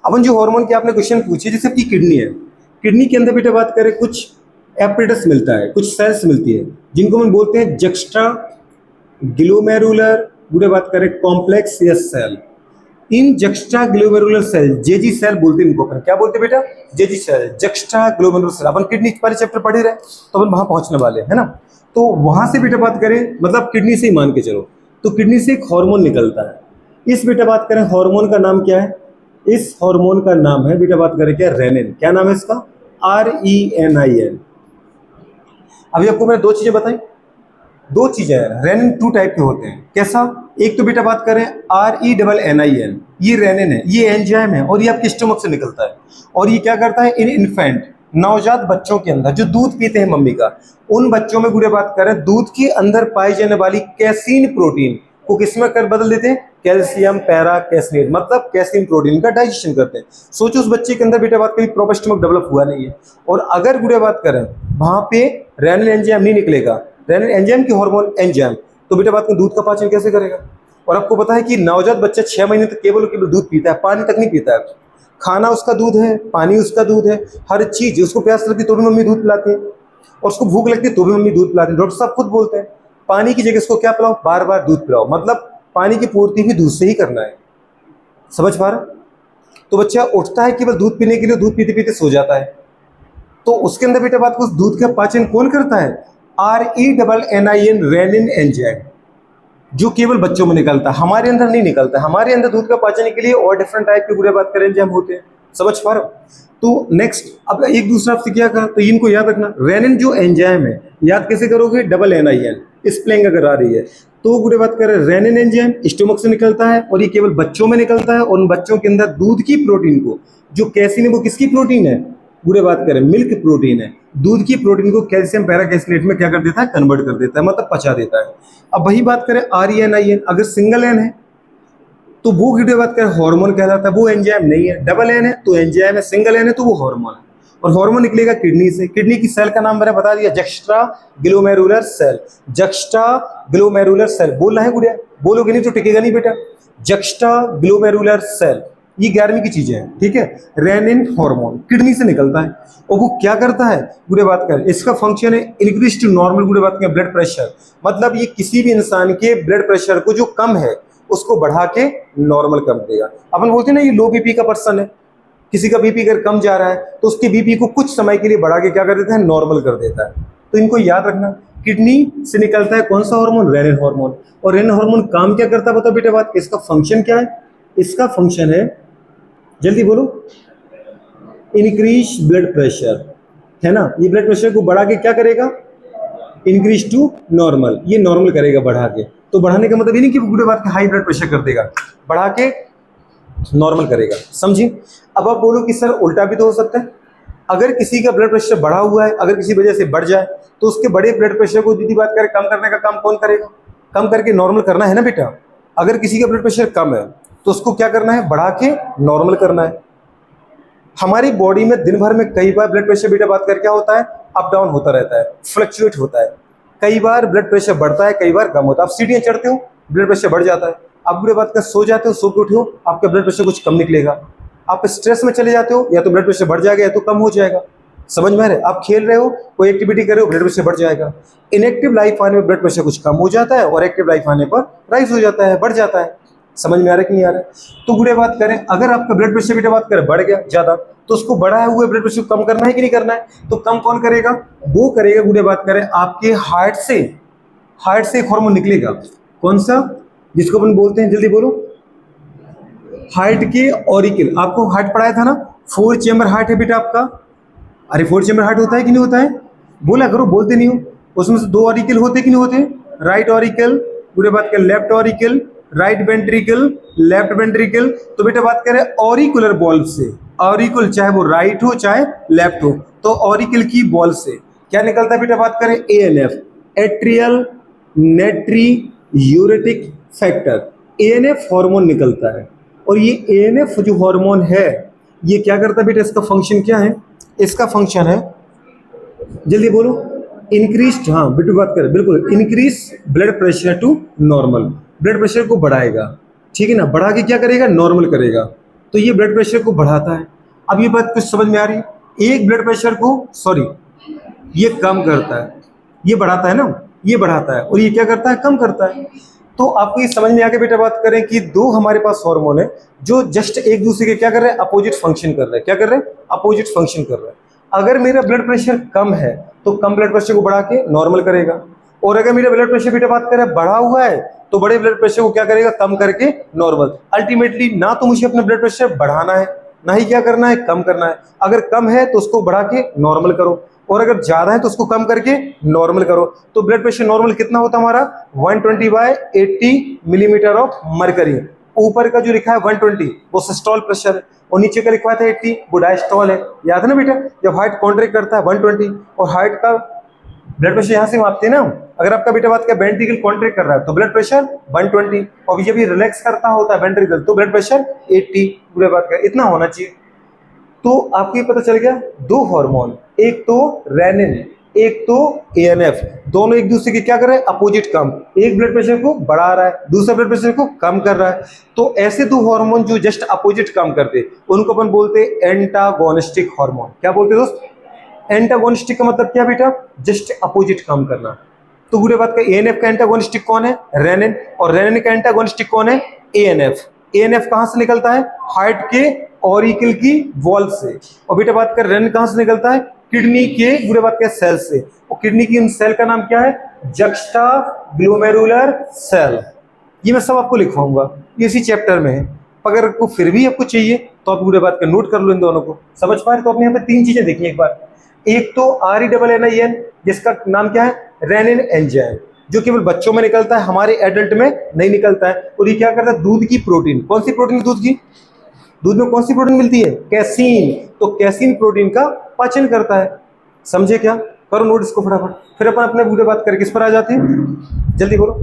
अपन जो हार्मोन के आपने क्वेश्चन पूछे, जैसे आपकी किडनी है, किडनी के अंदर बेटा बात करें कुछ एपरेटस मिलता है, कुछ सेल्स मिलती है जिनको हम बोलते हैं जक्स्ट्रा ग्लोमेरुलर बुरे बात करें कॉम्प्लेक्स या सेल। इन juxtaglomerular cell, JG cell बोलते हैं इनको, अपन क्या बोलते हैं बेटा, JG cell, juxtaglomerular cell. अपन किडनी वाले चैप्टर पढ़े रहे तो अपन वहां पहुंचने वाले है ना। तो वहां से बेटा बात करें, मतलब किडनी से ही मान के चलो, तो किडनी से एक हार्मोन निकलता है। इस बेटा बात करें हार्मोन का नाम क्या है, इस हार्मोन का नाम है बेटा बात करें क्या, रेनिन। क्या नाम है इसका, RENIN। अभी आपको मैंने दो चीजें बताई, दो चीजें हैं, रेनिन टू टाइप के होते हैं। कैसा, एक तो बेटा बात करें RENNIN, ये रेनिन है, ये एंजाइम है और ये आपके स्टमक से निकलता है। और ये क्या करता है, इन इन्फेंट नवजात बच्चों के अंदर जो दूध पीते हैं मम्मी का, उन बच्चों में गुड़े बात करें दूध के अंदर पाई जाने वाली कैसीन प्रोटीन को किसमें कर बदल देते हैं, कैल्शियम पैरा कैसनेट, मतलब कैसीन प्रोटीन का डाइजेशन करते हैं। सोचो उस बच्चे के अंदर बेटा बात करें प्रॉपर स्टमक डेवलप हुआ नहीं है, और अगर गुड़े बात करें वहां पे रेनिन एंजाइम नहीं निकलेगा, रेनिन एंजाइम की हार्मोन एंजाइम, तो बेटा बात करें दूध का पाचन कैसे करेगा। और आपको पता है कि नवजात बच्चा 6 महीने तक केवल केवल दूध पीता है, पानी तक नहीं पीता है। खाना उसका दूध है, पानी उसका दूध है, हर चीज। उसको प्यास लगती है तो भी मम्मी दूध पिलाती है, और उसको भूख लगती है तो भी मम्मी दूध पिलाती है। डॉक्टर साहब खुद बोलते हैं पानी की जगह इसको क्या पिलाओ, बार बार दूध पिलाओ, मतलब पानी की पूर्ति भी दूध से ही करना है। समझ पा रहे, तो बच्चा उठता है केवल दूध पीने के लिए, दूध पीते पीते सो जाता है, तो उसके अंदर बेटा बात को उस दूध का पाचन कौन करता है, RENNIN, रेनिन एंजाइम, जो केवल बच्चों में निकलता है, हमारे अंदर नहीं निकलता। हमारे अंदर दूध का पाचन के लिए और डिफरेंट टाइप के बुरे बात करें एंजाइम होते हैं। समझ पा रहे हो। तो नेक्स्ट, अब एक दूसरा आपसे क्या कहा, तो इनको याद रखना। रेनिन जो एंजाइम है, याद कैसे करोगे, NIN, स्पेलिंग अगर आ रही है तो बुरे बात करें रेनिन एंजाइम स्टोमक से निकलता है, और ये केवल बच्चों में निकलता है। और उन बच्चों के अंदर दूध की प्रोटीन को, जो कैसीन है वो किसकी प्रोटीन है, बुरे बात करें मिल्क प्रोटीन है, दूध की प्रोटीन को कैल्शियम पैराकैसनेट में क्या कर देता है, कन्वर्ट कर देता है, मतलब पचा देता है। अब वही बात करें RENIN, अगर सिंगल एन है तो वो की बात करें हार्मोन कहलाता है, वो एंजाइम नहीं है। डबल एन है तो एंजाइम है, सिंगल एन है तो वो हार्मोन है। और हार्मोन निकलेगा किडनी से। किडनी की सेल का नाम मैंने बता दिया, juxtaglomerular cell. Juxtaglomerular cell बोलना है गुड़िया, बोलोगे नहीं तो टिकेगा नहीं बेटा। जक्स्ट्रा ग्लोमेरुलर सेल, ये 11वीं की चीजें हैं, ठीक है। रेनिन हार्मोन किडनी से निकलता है, और वो क्या करता है गुड़े बात कर, इसका फंक्शन है इंक्रीज टू नॉर्मल गुड़े बात कर ब्लड प्रेशर, मतलब ये किसी भी इंसान के ब्लड प्रेशर को जो कम है उसको बढ़ा के नॉर्मल कर देगा। अपन बोलते हैं ना ये लो बीपी का पर्सन है, किसी का बीपी अगर कम जा रहा है तो उसके बीपी को कुछ समय के लिए बढ़ा के क्या कर देता है, नॉर्मल कर देता है। तो इनको याद रखना, किडनी से निकलता है कौन सा हार्मोन, रेनिन हार्मोन। और रेनिन हार्मोन काम क्या करता है बताओ बेटा बात, इसका फंक्शन क्या है, इसका फंक्शन है, जल्दी बोलो, इंक्रीज ब्लड प्रेशर, है ना। ये ब्लड प्रेशर को बढ़ा के क्या करेगा, इंक्रीज टू नॉर्मल, ये नॉर्मल करेगा बढ़ा के। तो बढ़ाने का मतलब ये नहीं कि बुरे बात का हाई ब्लड प्रेशर कर देगा, बढ़ा के नॉर्मल करेगा, समझिए। अब आप बोलो कि सर उल्टा भी तो हो सकता है, अगर किसी का ब्लड प्रेशर बढ़ा हुआ है, अगर किसी वजह से बढ़ जाए तो उसके बड़े ब्लड प्रेशर को दीदी बात करें कम करने का काम कौन करेगा, कम करके नॉर्मल करना है ना बेटा। अगर किसी का ब्लड प्रेशर कम है तो उसको क्या करना है, बढ़ा के नॉर्मल करना है। हमारी बॉडी में दिन भर में कई बार ब्लड प्रेशर बेटा बात कर क्या होता है, अप डाउन होता रहता है, फ्लक्चुएट होता है। कई बार ब्लड प्रेशर बढ़ता है, कई बार कम होता है। आप सीढ़ियां चढ़ते हो ब्लड प्रेशर बढ़ जाता है, आप बुरे बात कर सो जाते हो, सो के उठे हो आपका ब्लड प्रेशर कुछ कम निकलेगा। आप स्ट्रेस में चले जाते हो, या तो ब्लड प्रेशर बढ़ जाएगा या तो कम हो जाएगा। समझ में आ रहे, आप खेल रहे हो, कोई एक्टिविटी कर रहे हो, ब्लड प्रेशर बढ़ जाएगा। इनएक्टिव लाइफ आने में ब्लड प्रेशर कुछ कम हो जाता है, और एक्टिव लाइफ आने पर राइज हो जाता है, बढ़ जाता है। समझ में आ रहा है कि नहीं आ रहा है। तो गुड़े बात करें, अगर आपका ब्लड प्रेशर बेटा बात करें बढ़ गया ज्यादा, तो उसको बढ़ाए हुए ब्लड प्रेशर कम करना है कि नहीं करना है, तो कम कौन करेगा, वो करेगा गुड़े बात करें आपके हार्ट से। हार्ट से एक हार्मोन निकलेगा, कौन सा, जिसको अपन बोलते हैं, जल्दी बोलो, हार्ट के ऑरिकल। आपको हार्ट पढ़ाया था ना, 4 चेम्बर हार्ट है बेटा आपका। अरे 4 चेम्बर हार्ट होता है कि नहीं होता है, बोला करो, बोलते नहीं हो। उसमें से 2 ऑरिकल होते कि नहीं होते, राइट ऑरिकल, पूरे बात करें left auricle, right ventricle, left ventricle. तो बेटा बात करें ऑरिकुलर बॉल्व से, ऑरिकल चाहे वो राइट हो चाहे लेफ्ट हो, तो ऑरिकल की बॉल से क्या निकलता है बेटा बात करें, ANF, atrial natriuretic factor, ANF hormone निकलता है। और ये ANF जो हार्मोन है ये क्या करता है बेटा, इसका फंक्शन क्या है, इसका फंक्शन है, जल्दी बोलो, इंक्रीज, हाँ बेटू बात करें, बिल्कुल, increase blood pressure to normal, blood pressure को बढ़ाएगा, ठीक है ना, बढ़ा के क्या करेगा, नॉर्मल करेगा। तो ये ब्लड प्रेशर को बढ़ाता है। अब ये बात कुछ समझ में आ रही है? एक ब्लड प्रेशर को ये कम करता है, ये बढ़ाता है ना, ये बढ़ाता है, और ये क्या करता है? कम करता है। तो आपको ये समझ में आ गया बेटा? बात करें कि दो हमारे पास हार्मोन है जो जस्ट एक दूसरे के क्या कर रहे हैं? अपोजिट फंक्शन कर रहे हैं। क्या कर रहे हैं? अपोजिट फंक्शन कर रहे हैं। अगर मेरा ब्लड प्रेशर कम है तो कम ब्लड प्रेशर को बढ़ा के नॉर्मल करेगा, और अगर मेरा ब्लड प्रेशर बेटा बात करें बढ़ा हुआ है तो बड़े ब्लड प्रेशर को क्या करेगा? कम करके नॉर्मल। अल्टीमेटली ना तो मुझे अपना ब्लड प्रेशर बढ़ाना है, ना ही क्या करना है? कम करना है। अगर कम है तो उसको बढ़ा के नॉर्मल करो, और अगर ज्यादा है तो उसको कम करके नॉर्मल करो। तो ब्लड प्रेशर नॉर्मल कितना होता है हमारा? 120/80 मिलीमीटर ऑफ मरकरी। ऊपर का जो लिखा है 120 वो सिस्टोल प्रेशर है, और नीचे का लिखा है 80 वो डायस्टोल है। याद है ना बेटा? जब हार्ट कॉन्ट्रैक्ट करता है 120, और हार्ट का ब्लड प्रेशर यहाँ से मापते हैं ना। अगर आपका बेटा बात का वेंट्रिकल कॉन्ट्रैक्ट कर रहा है तो ब्लड प्रेशर 120, और जब ये रिलैक्स करता होता है वेंट्रिकल तो ब्लड प्रेशर 80। पूरे बात का इतना होना चाहिए। तो आपको ये पता चल गया दो हार्मोन, एक तो रेनिन, एक तो एएनएफ, दोनों एक दूसरे के क्या कर रहे हैं? अपोजिट काम। एक ब्लड प्रेशर को बढ़ा रहा है, दूसरा ब्लड प्रेशर को कम कर रहा है। तो ऐसे दो हार्मोन जो जस्ट अपोजिट काम करते उनको अपन बोलते हैं एंटागोनिस्टिक हार्मोन। क्या बोलते हैं दोस्त? एंटागोनिस्टिक का मतलब क्या बेटा? जस्ट अपोजिट काम करना। तो पूरे बात का एएनएफ का एंटागोनिस्टिक कौन है? रेनिन, और रेनिन का एंटागोनिस्टिक कौन है? एएनएफ। एएनएफ कहां से निकलता है? हार्ट के ऑरिकल की वॉल से। और बेटा बात कर रेनिन कहां से निकलता है? किडनी के पूरे बात का सेल से। और किडनी की उन सेल का नाम क्या है? Juxtaglomerular cell. ये मैं सब आपको लिखवाऊंगा, ये इसी चैप्टर में है। अगर आपको फिर भी आपको चाहिए तो आप पूरे बात का नोट कर लो इन दोनों को। समझ पा रहे? तो आपने यहाँ पे तीन चीजें देखी एक बार। एक तो RENNIN जिसका नाम क्या है? रेनिन एंजाइम, जो केवल बच्चों में निकलता है, हमारे एडल्ट में नहीं निकलता है। और ये क्या करता है? दूध की प्रोटीन, कौन सी प्रोटीन? दूध की। दूध में कौन सी प्रोटीन मिलती है? कैसीन। तो कैसीन प्रोटीन का पाचन करता है। समझे क्या? करो नोट इसको फटाफट, फिर अपन अपने बूढ़े बात करके इस पर आ जाते हैं। जल्दी बोलो।